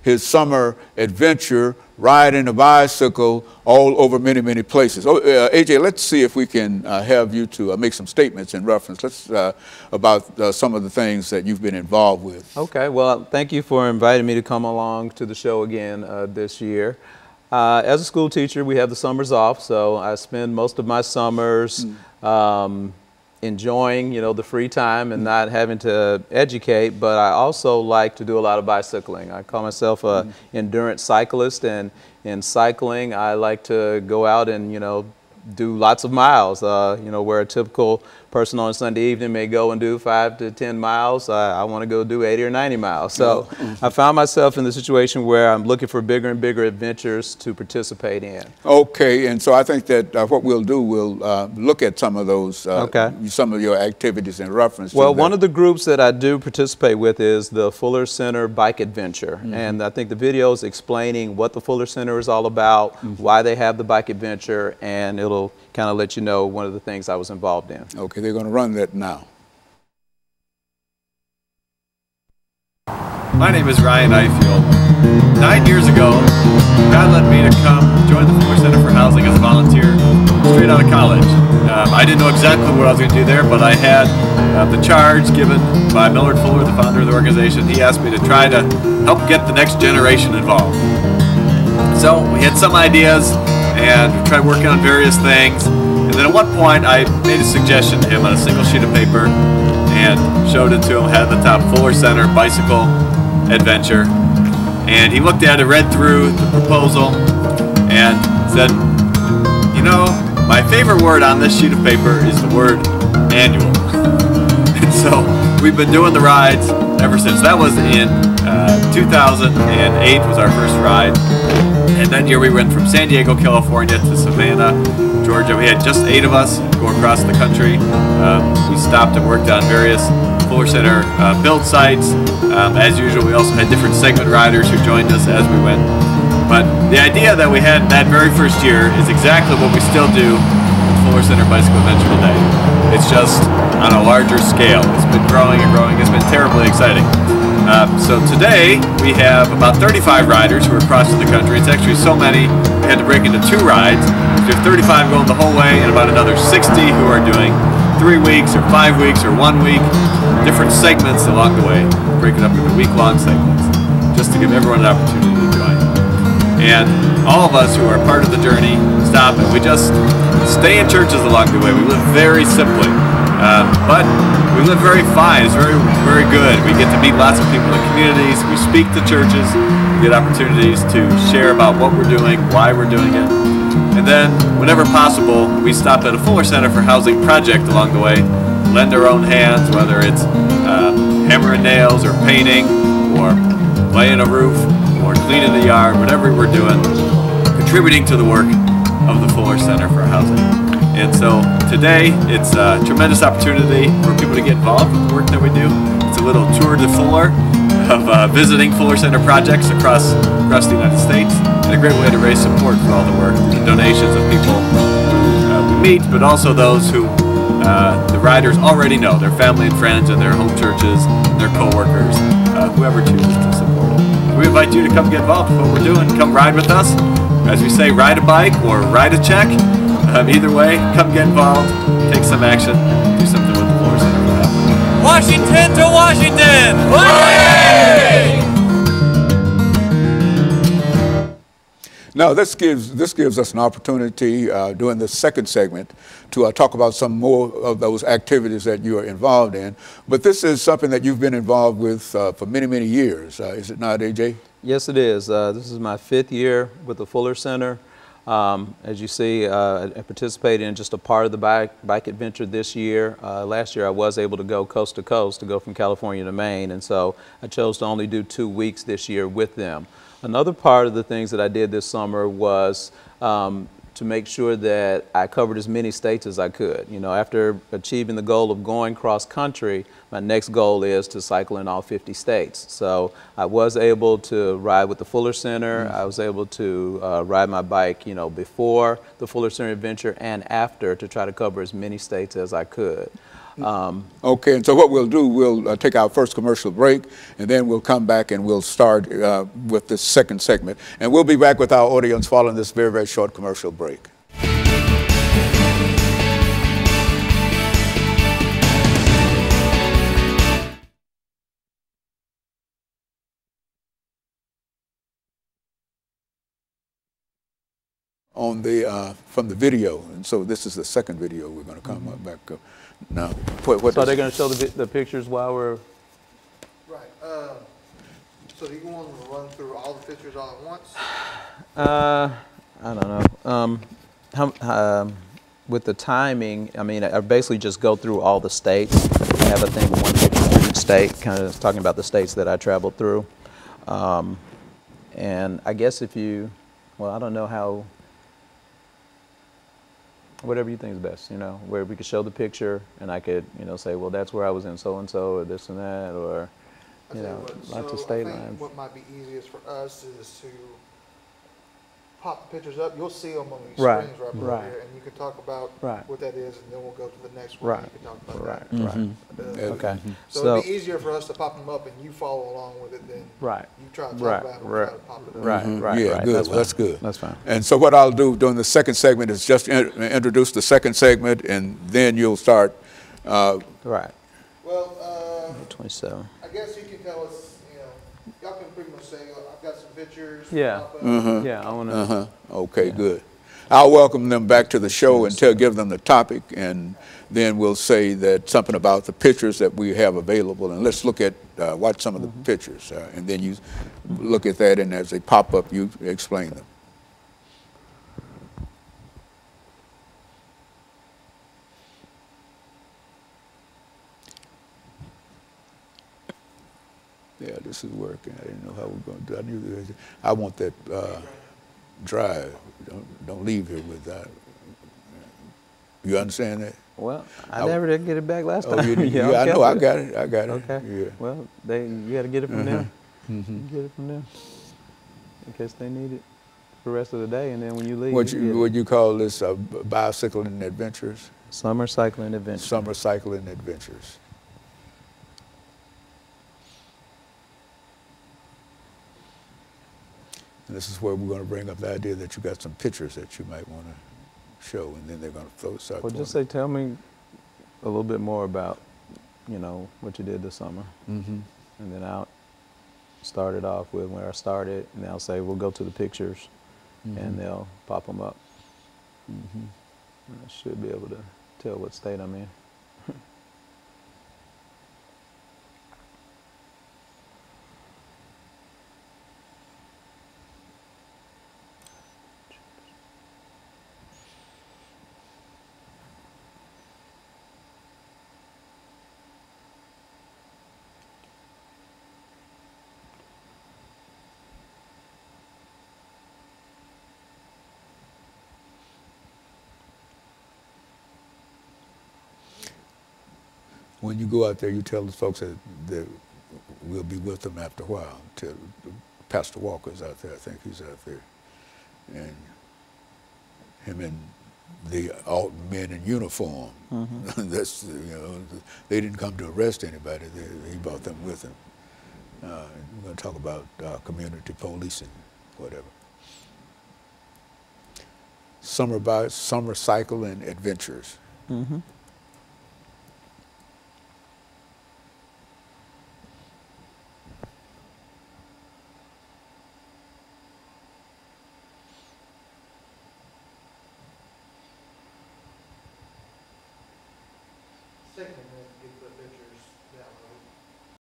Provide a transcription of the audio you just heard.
his summer adventure, riding a bicycle all over many, many places. Oh, AJ, let's see if we can have you to make some statements in reference. About some of the things that you've been involved with. Okay, well, thank you for inviting me to come along to the show again this year. As a school teacher, we have the summers off, so I spend most of my summers enjoying, the free time and not having to educate, but I also like to do a lot of bicycling. I call myself an endurance cyclist, and in cycling, I like to go out and, do lots of miles, where a typical person on a Sunday evening may go and do 5 to 10 miles. I want to go do 80 or 90 miles. So I found myself in the situation where I'm looking for bigger and bigger adventures to participate in. Okay, and so I think that what we'll do, we'll look at some of those, some of your activities in reference to Well, one of the groups that I do participate with is the Fuller Center Bike Adventure. And I think the video is explaining what the Fuller Center is all about, why they have the bike adventure, and it'll kind of let you know one of the things I was involved in. Okay, they're going to run that now. My name is Ryan Eifield. 9 years ago, God led me to come join the Fuller Center for Housing as a volunteer straight out of college. I didn't know exactly what I was going to do there, but I had the charge given by Millard Fuller, the founder of the organization. He asked me to try to help get the next generation involved. So we had some ideas and we tried working on various things. And then at one point I made a suggestion to him on a single sheet of paper and showed it to him, had at the top Fuller Center Bicycle Adventure. And he looked at it, read through the proposal, and said, my favorite word on this sheet of paper is the word annual. And so we've been doing the rides ever since. That was in 2008 was our first ride. And that year we went from San Diego, California to Savannah, Georgia. We had just 8 of us go across the country. We stopped and worked on various Fuller Center build sites. As usual, we also had different segment riders who joined us as we went. But the idea that we had that very first year is exactly what we still do with Fuller Center Bicycle Adventure today. It's just on a larger scale. It's been growing and growing. It's been terribly exciting. So today we have about 35 riders who are crossing the country. It's actually so many we had to break into 2 rides. So we have 35 going the whole way and about another 60 who are doing 3 weeks or 5 weeks or 1 week, different segments along the way, break it up into week-long segments, just to give everyone an opportunity to join. And all of us who are part of the journey stop and we just stay in churches along the way. We live very simply, but we live very fine. It's very, very good. We get to meet lots of people in communities. We speak to churches. We get opportunities to share about what we're doing, why we're doing it. And then, whenever possible, we stop at a Fuller Center for Housing project along the way, lend our own hands, whether it's hammering nails or painting or laying a roof or cleaning the yard, whatever we're doing, contributing to the work of the Fuller Center for Housing. And so today, it's a tremendous opportunity for people to get involved with the work that we do. It's a little tour de Fuller of visiting Fuller Center projects across the United States, and a great way to raise support for all the work, the donations of people who we meet, but also those who the riders already know, their family and friends and their home churches, and their co-workers, whoever chooses to support it. So we invite you to come get involved with what we're doing. Come ride with us. As we say, ride a bike or ride a check. Either way, come get involved, take some action, do something with the Fuller Center for Housing. Washington to Washington! Hooray! Now, this gives us an opportunity during the second segment to talk about some more of those activities that you are involved in. But this is something that you've been involved with for many, many years. Is it not, AJ? Yes, it is. This is my 5th year with the Fuller Center. As you see, I participated in just a part of the bike adventure this year. Last year I was able to go coast to coast, to go from California to Maine, and so I chose to only do 2 weeks this year with them. Another part of the things that I did this summer was to make sure that I covered as many states as I could. You know, after achieving the goal of going cross country, my next goal is to cycle in all 50 states. So I was able to ride with the Fuller Center. I was able to ride my bike, you know, before the Fuller Center adventure and after, to try to cover as many states as I could. Okay, and so what we'll do, we'll take our first commercial break, and then we'll come back and we'll start with the second segment. And we'll be back with our audience following this very, very short commercial break. On the from the video, and so this is the second video we're going to come up back up now. What so they're going to show the pictures while we're Right. So do you want to run through all the pictures all at once? I don't know. With the timing, I mean, I basically just go through all the states. I have, I think, one picture for each state, kind of talking about the states that I traveled through. And I guess if you, well, I don't know how, whatever you think is best, you know, where we could show the picture and I could, you know, say, well, that's where I was in so-and-so or this and that, or, you know, lots of state I think lines. what might be easiest for us is to pop the pictures up. You'll see them on these Right, screens right, right. over here, and you can talk about Right. what that is, and then we'll go to the next one. Right, And you can talk about right, that. right. Okay. So it'd be easier for us to pop them up and you follow along with it than Right. you try to talk Right, about it and right, try to pop it up. right, right, Yeah, right. good. That's Well, that's fine. good. That's fine. And so what I'll do during the second segment is just introduce the second segment, and then you'll start. Right. Well, 27. I guess you can tell us, you know, y'all can pretty much say, I've got some pictures. Yeah. pop up. Yeah, I want to. Okay, good. I'll welcome them back to the show and give them the topic, and then we'll say that something about the pictures that we have available, and let's look at watch some of the pictures, and then you look at that, and as they pop up, you explain them. Yeah, this is working. I didn't know how we're going to do it. I knew I want that drive. Don't leave here with that. You understand that? Well, I never did get it back last time. Oh, you did? Yeah, I know. I got it. I got it. Okay. Yeah. Well, you got to get it from them. You get it from them in case they need it for the rest of the day, and then when you leave. What you call this? Bicycling adventures. Summer cycling adventure. Summer cycling adventures. And this is where we're going to bring up the idea that you got some pictures that you might want to show, and then they're going to start. Well, just say, tell me a little bit more about, you know, what you did this summer. And then I'll start it off with where I started, and they'll say, we'll go to the pictures, and they'll pop them up. I should be able to tell what state I'm in. When you go out there, you tell the folks that we'll be with them after a while. Pastor Walker's out there. I think he's out there, and him and the men in uniform. That's, you know, they didn't come to arrest anybody. He brought them with him. We're going to talk about community policing, whatever. Summer cycling adventures. Take a minute to get the pictures downloaded.